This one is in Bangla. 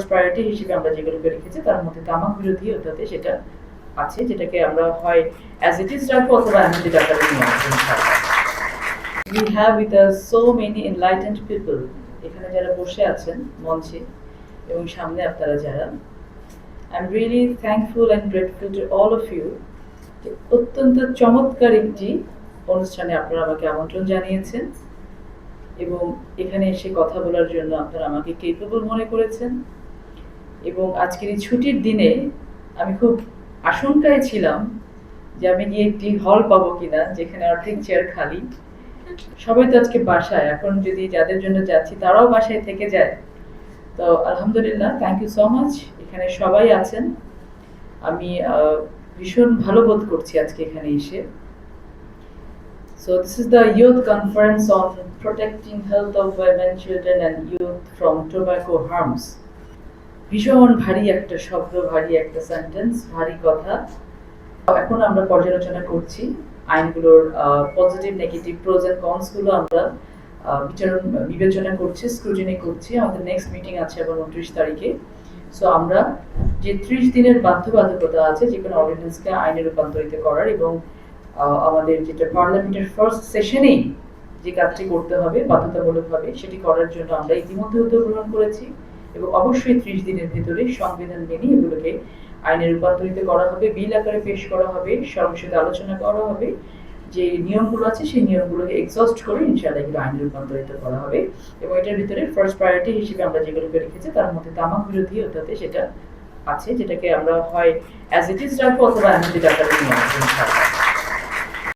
ফার্স্ট প্রায়োরিটি হিসেবে আমরা যেগুলোকে রেখেছি তার মধ্যে তামাক বিরোধী ওটাতে সেটা আছে, যেটাকে আমরা হয় অ্যাজ ইট ইজ রাখবো অথবা অ্যামেন্ডেড আকারে নিয়ে আসবো ইনশাআল্লাহ। We have with us so many enlightened people এখানে যারা বসে আছেন মঞ্চে এবং সামনে আপনারা যারা, I'm really thankful and grateful to all of you। অত্যন্ত চমৎকার একটি অনুষ্ঠানে আপনারা আমাকে আমন্ত্রণ জানিয়েছেন এবং এখানে এসে কথা বলার জন্য আপনারা আমাকে কেপেবল মনে করেছেন। এবং আজকের এই ছুটির দিনে আমি খুব আশঙ্কায় ছিলাম যে আমি গিয়ে একটি হল পাবো কিনা যেখানে অর্ধেক চেয়ার খালি। সবাই তো আজকে বাসায়, এখন যদি যাদের জন্য যাচ্ছি তারাও বাসায় থেকে যায়, তো আলহামদুলিল্লাহ, থ্যাংক ইউ সো মাচ। এখানে সবাই আছেন, আমি ভীষণ ভালো বোধ করছি আজকে এখানে এসে। So this is the youth conference on protecting health of women, children and youth from tobacco harms. ভীষণ ভারী একটা শব্দ, ভারী একটা সেন্টেন্স, ভারী কথা। এখন আমরা পর্যালোচনা করছি আইনগুলোর positive negative pros and cons গুলো আমরা বিবেচনা করছি, স্ক্রুটিনি করছি। আমাদের নেক্সট মিটিং আছে আবার 29 তারিখে। সো আমরা যে 30 দিনের বাধ্যবাধকতা আছে যে কোনো অর্ডিন্যান্সকে আইনে রূপান্তরিত করার এবং আমাদের যেটা পার্লামেন্টের ফার্স্ট সেশনেই যে কাজটি করতে হবে বাধ্যতামূলকভাবে, সেটি করার জন্য আমরা ইতিমধ্যে উদ্যোগ গ্রহণ করেছি এবং অবশ্যই 30 দিনের ভেতরে সংবিধান মেনে এগুলোকে আইনে রূপান্তরিত করা হবে, বিল আকারে পেশ করা হবে, সংসদে আলোচনা করা হবে, যে নিয়মগুলো আছে সেই নিয়মগুলোকে এক্সস্ট করে ইনশাআল্লাহ এগুলো আইনে রূপান্তরিত করা হবে। এবং এটার ভিতরে ফার্স্ট প্রায়োরিটি হিসেবে আমরা যেগুলোকে রেখেছি তার মধ্যে তামাক বিরোধী ওটাতে সেটা আছে, যেটাকে আমরা হয় অ্যাজ ইট ইজ রাখবো অথবা অ্যামেন্ডেড আকারে নিয়ে আসবো ইনশাআল্লাহ।